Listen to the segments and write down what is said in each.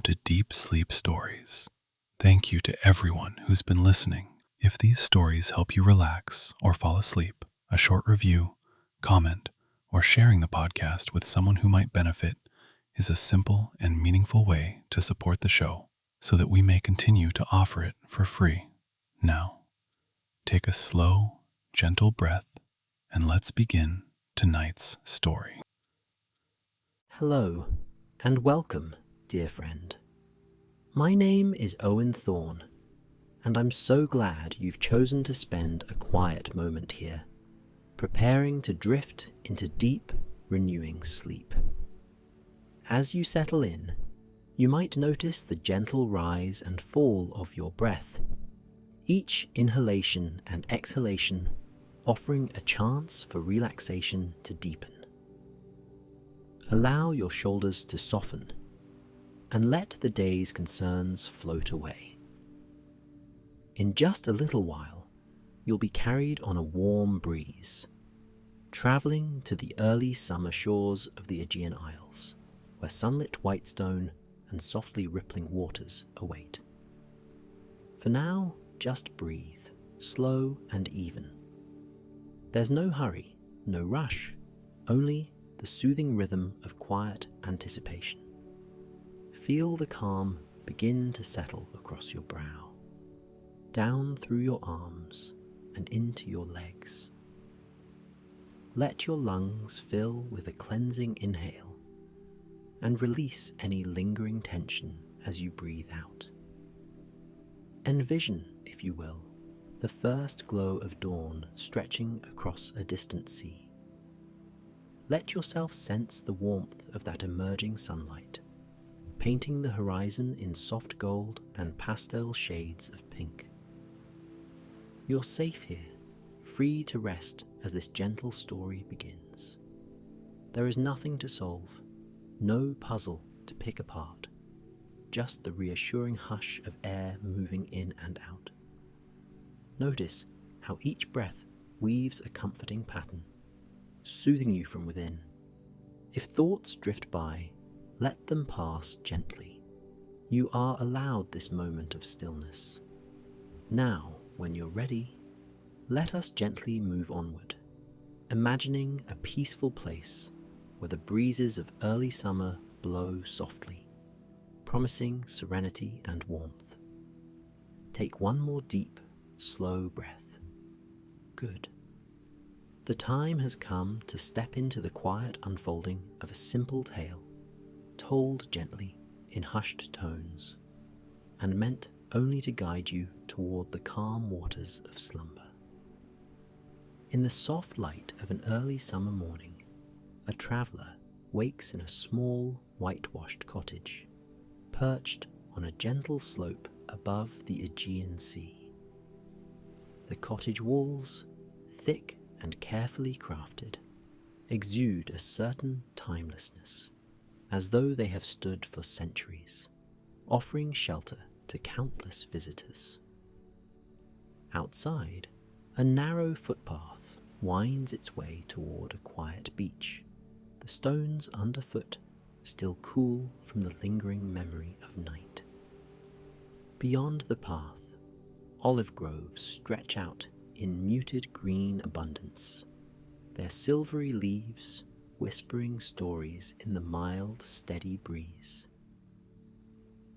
to Deep Sleep Stories. Thank you to everyone who's been listening. If these stories help you relax or fall asleep, a short review, comment, or sharing the podcast with someone who might benefit is a simple and meaningful way to support the show so that we may continue to offer it for free. Now, take a slow, gentle breath and let's begin tonight's story. Hello, and welcome, dear friend. My name is Owen Thorne, and I'm so glad you've chosen to spend a quiet moment here, preparing to drift into deep, renewing sleep. As you settle in, you might notice the gentle rise and fall of your breath, each inhalation and exhalation offering a chance for relaxation to deepen. Allow your shoulders to soften and let the day's concerns float away. In just a little while, you'll be carried on a warm breeze, travelling to the early summer shores of the Aegean Isles, where sunlit whitestone and softly rippling waters await. For now, just breathe, slow and even. There's no hurry, no rush, only the soothing rhythm of quiet anticipation. Feel the calm begin to settle across your brow, down through your arms and into your legs. Let your lungs fill with a cleansing inhale and release any lingering tension as you breathe out. Envision, if you will, the first glow of dawn stretching across a distant sea. Let yourself sense the warmth of that emerging sunlight, painting the horizon in soft gold and pastel shades of pink. You're safe here, free to rest as this gentle story begins. There is nothing to solve, no puzzle to pick apart, just the reassuring hush of air moving in and out. Notice how each breath weaves a comforting pattern, soothing you from within. If thoughts drift by, let them pass gently. You are allowed this moment of stillness. Now, when you're ready, let us gently move onward, imagining a peaceful place where the breezes of early summer blow softly, promising serenity and warmth. Take one more deep, slow breath. Good. The time has come to step into the quiet unfolding of a simple tale, told gently in hushed tones, and meant only to guide you toward the calm waters of slumber. In the soft light of an early summer morning, a traveller wakes in a small, whitewashed cottage, perched on a gentle slope above the Aegean Sea. The cottage walls, thick and carefully crafted, exude a certain timelessness, as though they have stood for centuries, offering shelter to countless visitors. Outside, a narrow footpath winds its way toward a quiet beach, the stones underfoot still cool from the lingering memory of night. Beyond the path, olive groves stretch out in muted green abundance, their silvery leaves whispering stories in the mild, steady breeze.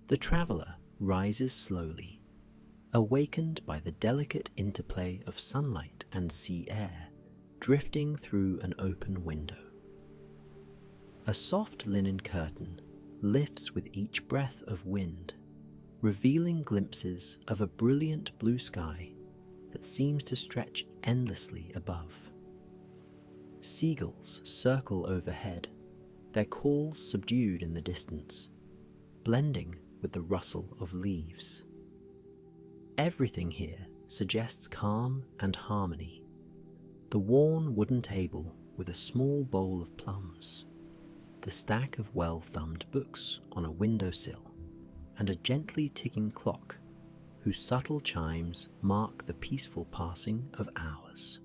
The traveller rises slowly, awakened by the delicate interplay of sunlight and sea air drifting through an open window. A soft linen curtain lifts with each breath of wind, revealing glimpses of a brilliant blue sky that seems to stretch endlessly above. Seagulls circle overhead, their calls subdued in the distance, blending with the rustle of leaves. Everything here suggests calm and harmony. The worn wooden table with a small bowl of plums, the stack of well-thumbed books on a windowsill, and a gently ticking clock whose subtle chimes mark the peaceful passing of hours.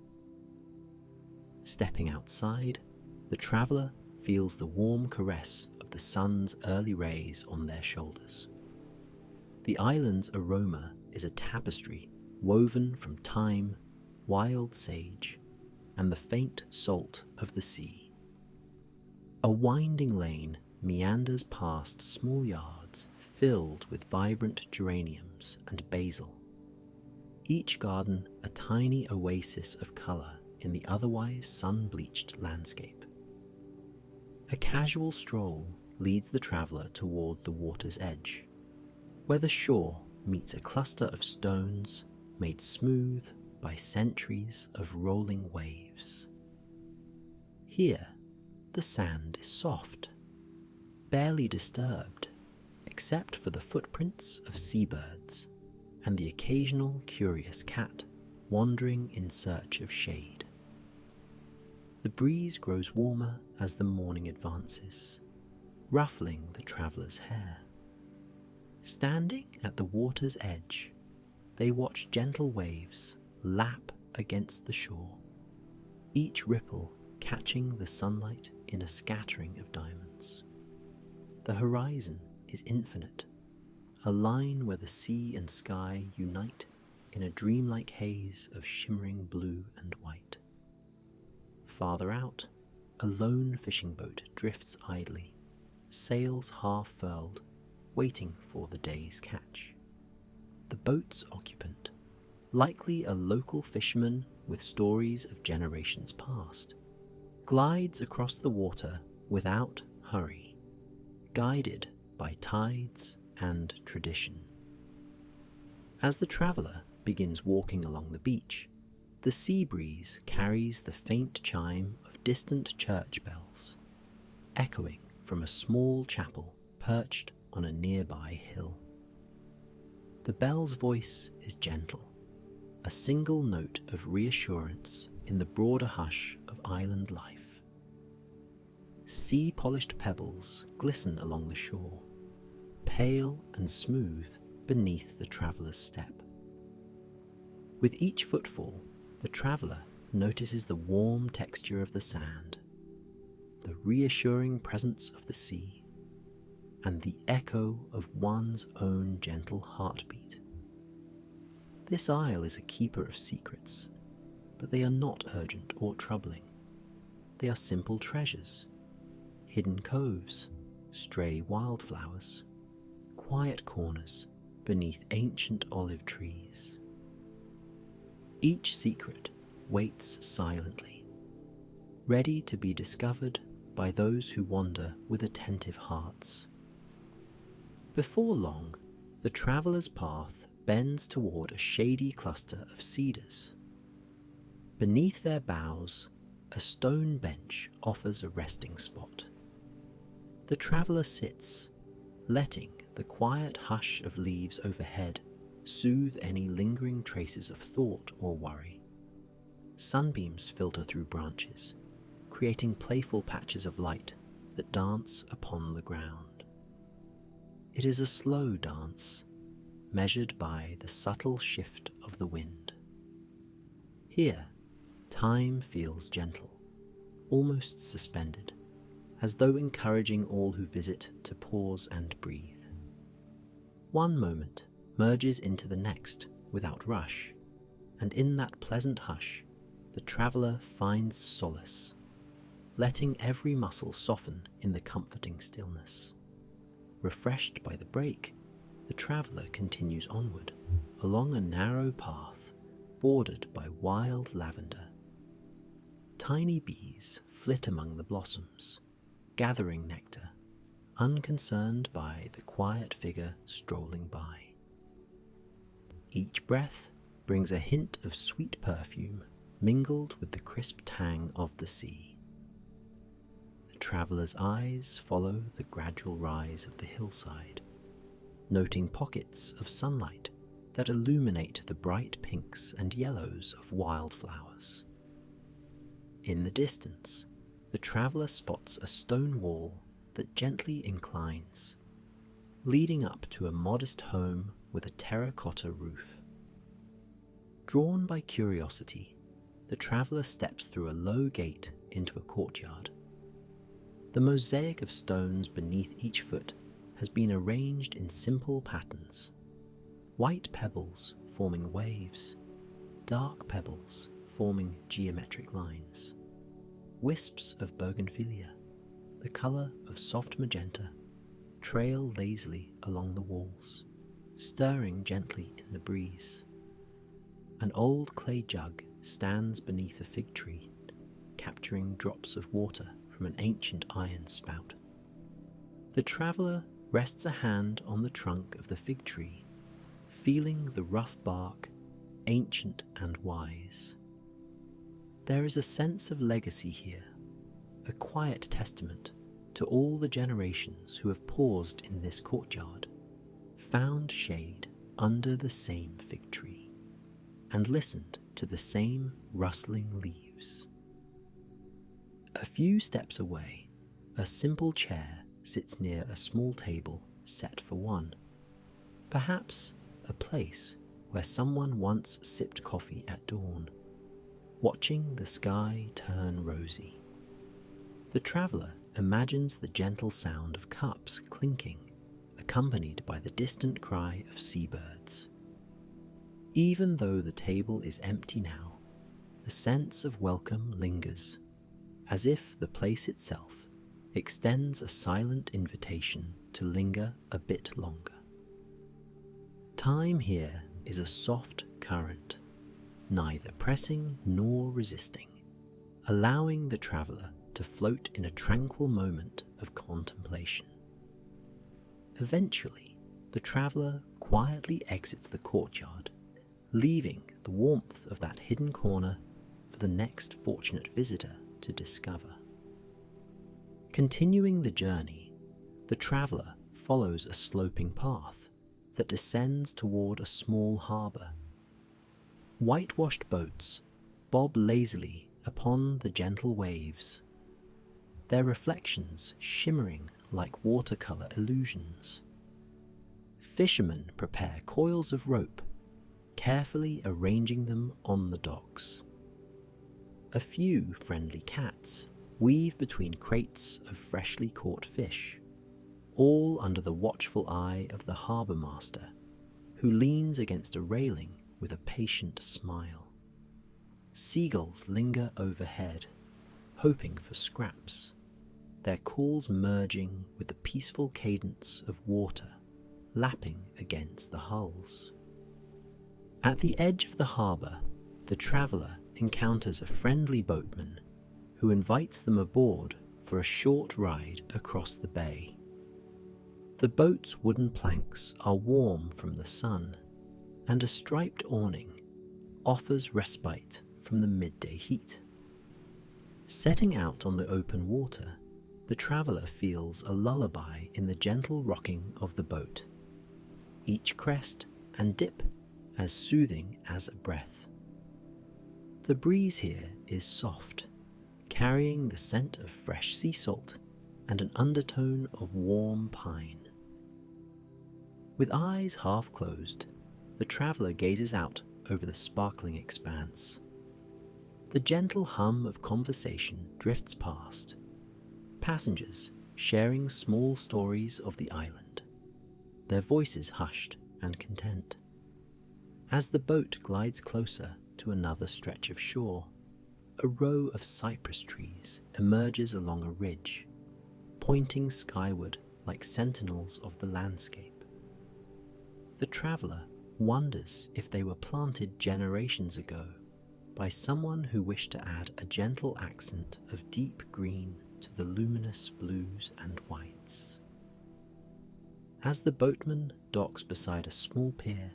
Stepping outside, the traveller feels the warm caress of the the sun's early rays on their shoulders. The island's aroma is a tapestry woven from thyme, wild sage, and the faint salt of the sea. A winding lane meanders past small yards filled with vibrant geraniums and basil, each garden a tiny oasis of colour in the otherwise sun-bleached landscape. A casual stroll leads the traveller toward the water's edge, where the shore meets a cluster of stones made smooth by centuries of rolling waves. Here, the sand is soft, barely disturbed, except for the footprints of seabirds and the occasional curious cat wandering in search of shade. The breeze grows warmer as the morning advances, ruffling the traveller's hair. Standing at the water's edge, they watch gentle waves lap against the shore, each ripple catching the sunlight in a scattering of diamonds. The horizon is infinite, a line where the sea and sky unite in a dreamlike haze of shimmering blue and white. Farther out, a lone fishing boat drifts idly, sails half furled, waiting for the day's catch. The boat's occupant, likely a local fisherman with stories of generations past, glides across the water without hurry, guided by tides and tradition. As the traveller begins walking along the beach, the sea breeze carries the faint chime of distant church bells, echoing from a small chapel perched on a nearby hill. The bell's voice is gentle, a single note of reassurance in the broader hush of island life. Sea-polished pebbles glisten along the shore, pale and smooth beneath the traveller's step. With each footfall, the traveller notices the warm texture of the sand, the reassuring presence of the sea, and the echo of one's own gentle heartbeat. This isle is a keeper of secrets, but they are not urgent or troubling. They are simple treasures, hidden coves, stray wildflowers, quiet corners beneath ancient olive trees. Each secret waits silently, ready to be discovered by those who wander with attentive hearts. Before long, the traveller's path bends toward a shady cluster of cedars. Beneath their boughs, a stone bench offers a resting spot. The traveller sits, letting the quiet hush of leaves overhead soothe any lingering traces of thought or worry. Sunbeams filter through branches, creating playful patches of light that dance upon the ground. It is a slow dance, measured by the subtle shift of the wind. Here, time feels gentle, almost suspended, as though encouraging all who visit to pause and breathe. One moment merges into the next without rush, and in that pleasant hush, the traveller finds solace, letting every muscle soften in the comforting stillness. Refreshed by the break, the traveller continues onward, along a narrow path bordered by wild lavender. Tiny bees flit among the blossoms, gathering nectar, unconcerned by the quiet figure strolling by. Each breath brings a hint of sweet perfume mingled with the crisp tang of the sea. The traveller's eyes follow the gradual rise of the hillside, noting pockets of sunlight that illuminate the bright pinks and yellows of wildflowers. In the distance, the traveller spots a stone wall that gently inclines, leading up to a modest home with a terracotta roof. Drawn by curiosity, the traveller steps through a low gate into a courtyard. The mosaic of stones beneath each foot has been arranged in simple patterns. White pebbles forming waves, dark pebbles forming geometric lines. Wisps of bougainvillea, the colour of soft magenta, trail lazily along the walls, stirring gently in the breeze. An old clay jug stands beneath a fig tree, capturing drops of water from an ancient iron spout. The traveller rests a hand on the trunk of the fig tree, feeling the rough bark, ancient and wise. There is a sense of legacy here, a quiet testament to all the generations who have paused in this courtyard, found shade under the same fig tree, and listened to the same rustling leaves. A few steps away, a simple chair sits near a small table set for one, perhaps a place where someone once sipped coffee at dawn, watching the sky turn rosy. The traveller imagines the gentle sound of cups clinking, accompanied by the distant cry of seabirds. Even though the table is empty now, the sense of welcome lingers, as if the place itself extends a silent invitation to linger a bit longer. Time here is a soft current, neither pressing nor resisting, allowing the traveller to float in a tranquil moment of contemplation. Eventually, the traveller quietly exits the courtyard, leaving the warmth of that hidden corner for the next fortunate visitor to discover. Continuing the journey, the traveller follows a sloping path that descends toward a small harbour. Whitewashed boats bob lazily upon the gentle waves, their reflections shimmering like watercolour illusions. Fishermen prepare coils of rope, carefully arranging them on the docks. A few friendly cats weave between crates of freshly caught fish, all under the watchful eye of the harbour master, who leans against a railing with a patient smile. Seagulls linger overhead, hoping for scraps, their calls merging with the peaceful cadence of water lapping against the hulls. At the edge of the harbour, the traveller encounters a friendly boatman who invites them aboard for a short ride across the bay. The boat's wooden planks are warm from the sun, and a striped awning offers respite from the midday heat. Setting out on the open water, the traveller feels a lullaby in the gentle rocking of the boat, each crest and dip as soothing as a breath. The breeze here is soft, carrying the scent of fresh sea salt and an undertone of warm pine. With eyes half closed, the traveller gazes out over the sparkling expanse. The gentle hum of conversation drifts past, passengers sharing small stories of the island, their voices hushed and content. As the boat glides closer to another stretch of shore, a row of cypress trees emerges along a ridge, pointing skyward like sentinels of the landscape. The traveller wonders if they were planted generations ago by someone who wished to add a gentle accent of deep green to the luminous blues and whites. As the boatman docks beside a small pier,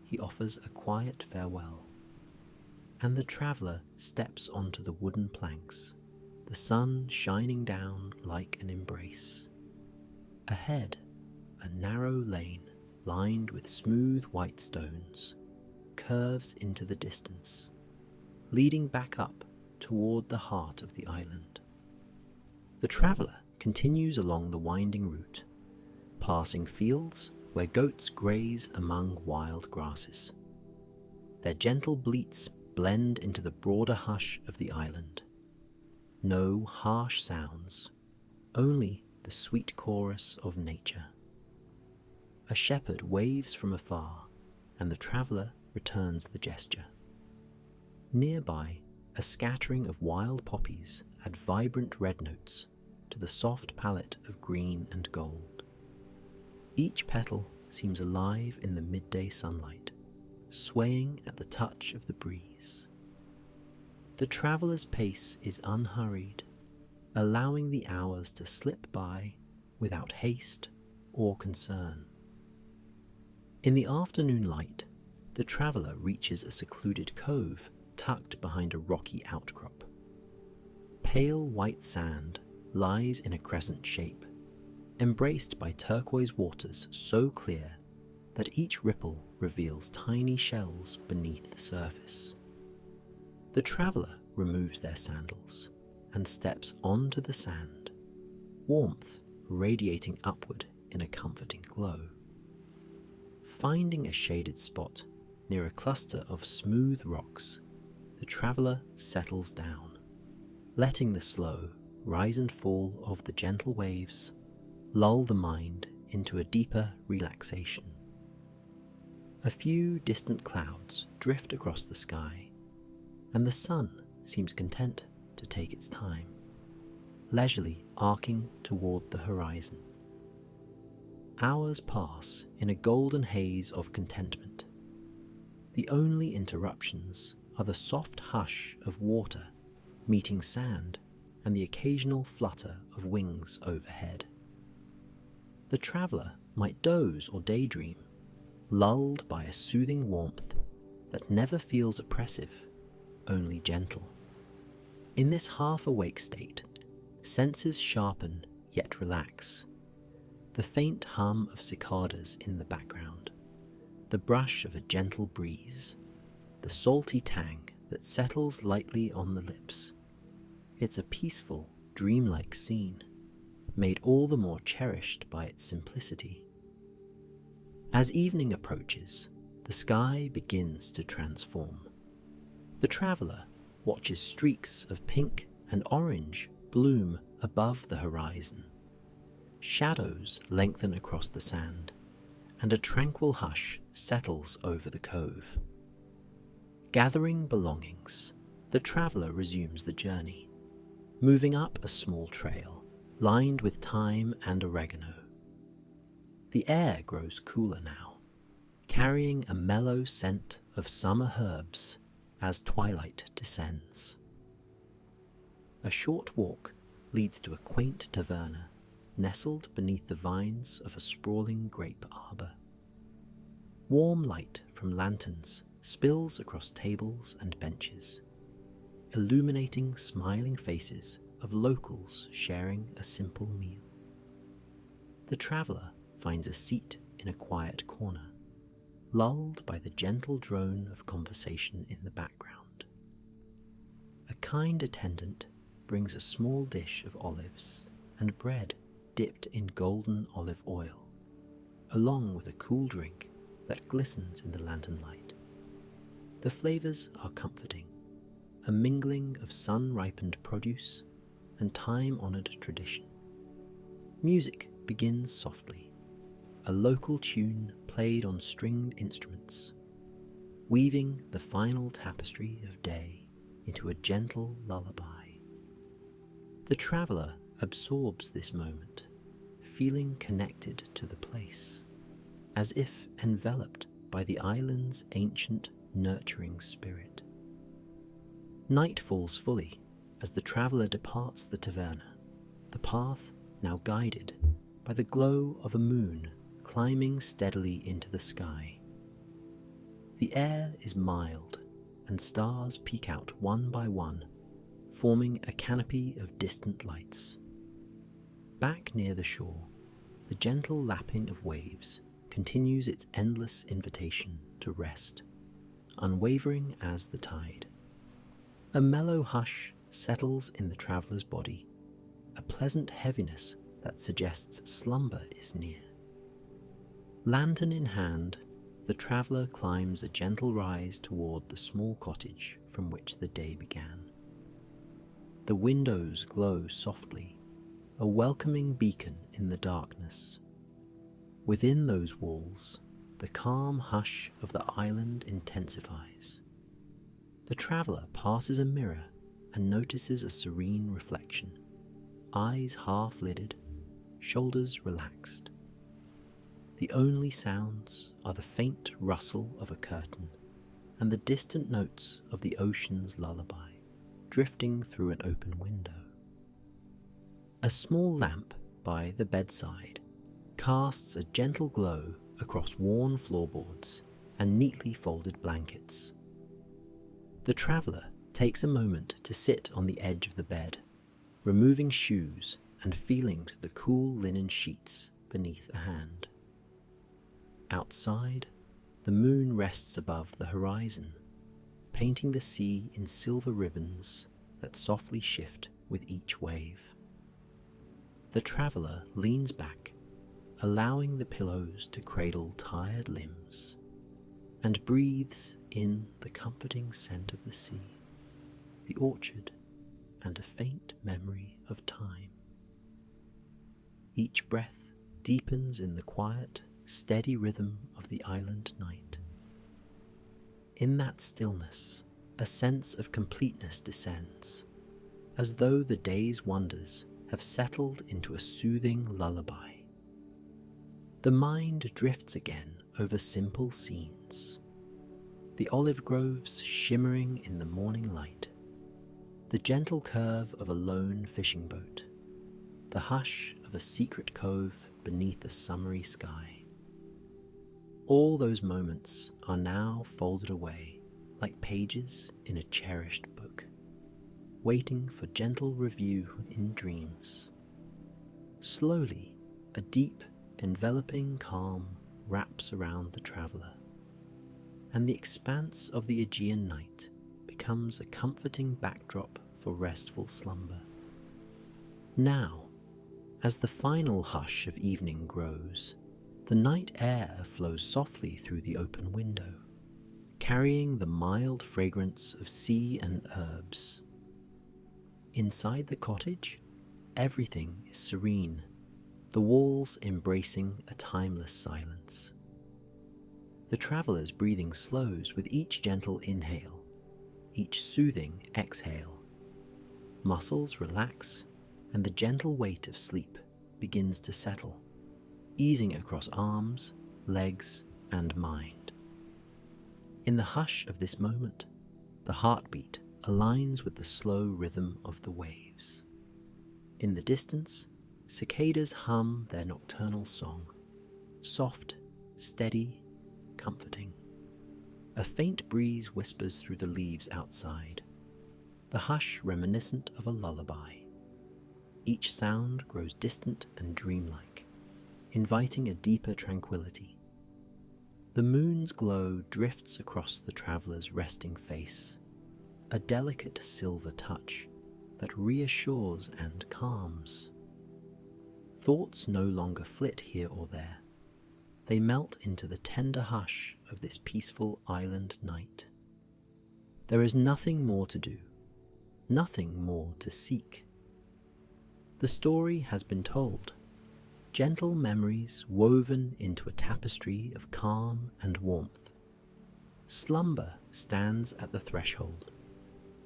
he offers a quiet farewell, and the traveller steps onto the wooden planks, the sun shining down like an embrace. Ahead, a narrow lane lined with smooth white stones curves into the distance, leading back up toward the heart of the island. The traveller continues along the winding route, passing fields where goats graze among wild grasses. Their gentle bleats blend into the broader hush of the island. No harsh sounds, only the sweet chorus of nature. A shepherd waves from afar, and the traveller returns the gesture. Nearby, a scattering of wild poppies add vibrant red notes to the soft palette of green and gold. Each petal seems alive in the midday sunlight, swaying at the touch of the breeze. The traveller's pace is unhurried, allowing the hours to slip by without haste or concern. In the afternoon light, the traveller reaches a secluded cove tucked behind a rocky outcrop. Pale white sand lies in a crescent shape, embraced by turquoise waters so clear that each ripple reveals tiny shells beneath the surface. The traveller removes their sandals and steps onto the sand, warmth radiating upward in a comforting glow. Finding a shaded spot near a cluster of smooth rocks, the traveller settles down, letting the slow rise and fall of the gentle waves lull the mind into a deeper relaxation. A few distant clouds drift across the sky, and the sun seems content to take its time, leisurely arcing toward the horizon. Hours pass in a golden haze of contentment. The only interruptions are the soft hush of water meeting sand and the occasional flutter of wings overhead. The traveller might doze or daydream, lulled by a soothing warmth that never feels oppressive, only gentle. In this half-awake state, senses sharpen yet relax. The faint hum of cicadas in the background, the brush of a gentle breeze, the salty tang that settles lightly on the lips. It's a peaceful, dreamlike scene, made all the more cherished by its simplicity. As evening approaches, the sky begins to transform. The traveller watches streaks of pink and orange bloom above the horizon. Shadows lengthen across the sand, and a tranquil hush settles over the cove. Gathering belongings, the traveller resumes the journey, moving up a small trail lined with thyme and oregano. The air grows cooler now, carrying a mellow scent of summer herbs as twilight descends. A short walk leads to a quaint taverna nestled beneath the vines of a sprawling grape arbor. Warm light from lanterns spills across tables and benches, illuminating smiling faces of locals sharing a simple meal. The traveller finds a seat in a quiet corner, lulled by the gentle drone of conversation in the background. A kind attendant brings a small dish of olives and bread dipped in golden olive oil, along with a cool drink that glistens in the lantern light. The flavours are comforting, a mingling of sun-ripened produce and time-honoured tradition. Music begins softly, a local tune played on stringed instruments, weaving the final tapestry of day into a gentle lullaby. The traveller absorbs this moment, feeling connected to the place, as if enveloped by the island's ancient, nurturing spirit. Night falls fully as the traveller departs the taverna, the path now guided by the glow of a moon climbing steadily into the sky. The air is mild, and stars peek out one by one, forming a canopy of distant lights. Back near the shore, the gentle lapping of waves continues its endless invitation to rest, unwavering as the tide. A mellow hush settles in the traveller's body, a pleasant heaviness that suggests slumber is near. Lantern in hand, the traveller climbs a gentle rise toward the small cottage from which the day began. The windows glow softly, a welcoming beacon in the darkness. Within those walls, the calm hush of the island intensifies. The traveller passes a mirror and notices a serene reflection, eyes half-lidded, shoulders relaxed. The only sounds are the faint rustle of a curtain and the distant notes of the ocean's lullaby drifting through an open window. A small lamp by the bedside casts a gentle glow across worn floorboards and neatly folded blankets. The traveller takes a moment to sit on the edge of the bed, removing shoes and feeling the cool linen sheets beneath a hand. Outside, the moon rests above the horizon, painting the sea in silver ribbons that softly shift with each wave. The traveller leans back, allowing the pillows to cradle tired limbs, and breathes in the comforting scent of the sea, the orchard, and a faint memory of time. Each breath deepens in the quiet, steady rhythm of the island night. In that stillness, a sense of completeness descends, as though the day's wonders have settled into a soothing lullaby. The mind drifts again over simple scenes, the olive groves shimmering in the morning light, the gentle curve of a lone fishing boat, the hush of a secret cove beneath a summery sky. All those moments are now folded away like pages in a cherished book, waiting for gentle review in dreams. Slowly, a deep, enveloping calm wraps around the traveller, and the expanse of the Aegean night becomes a comforting backdrop for restful slumber. Now, as the final hush of evening grows, the night air flows softly through the open window, carrying the mild fragrance of sea and herbs. Inside the cottage, everything is serene, the walls embracing a timeless silence. The traveller's breathing slows with each gentle inhale, each soothing exhale. Muscles relax, and the gentle weight of sleep begins to settle, easing across arms, legs, and mind. In the hush of this moment, the heartbeat aligns with the slow rhythm of the waves. In the distance, cicadas hum their nocturnal song, soft, steady, comforting. A faint breeze whispers through the leaves outside, the hush reminiscent of a lullaby. Each sound grows distant and dreamlike, inviting a deeper tranquility. The moon's glow drifts across the traveller's resting face, a delicate silver touch that reassures and calms. Thoughts no longer flit here or there. They melt into the tender hush of this peaceful island night. There is nothing more to do, nothing more to seek. The story has been told, gentle memories woven into a tapestry of calm and warmth. Slumber stands at the threshold,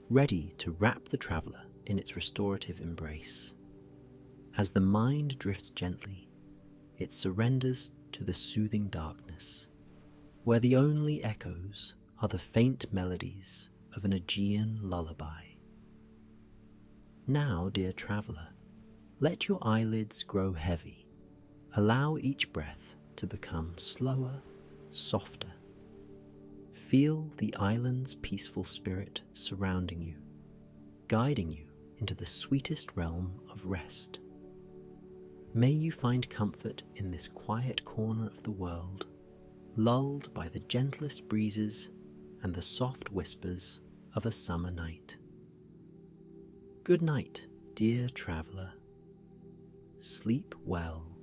ready to wrap the traveller in its restorative embrace. As the mind drifts gently, it surrenders to the soothing darkness, where the only echoes are the faint melodies of an Aegean lullaby. Now, dear traveller, let your eyelids grow heavy. Allow each breath to become slower, softer. Feel the island's peaceful spirit surrounding you, guiding you into the sweetest realm of rest. May you find comfort in this quiet corner of the world, lulled by the gentlest breezes and the soft whispers of a summer night. Good night, dear traveller. Sleep well.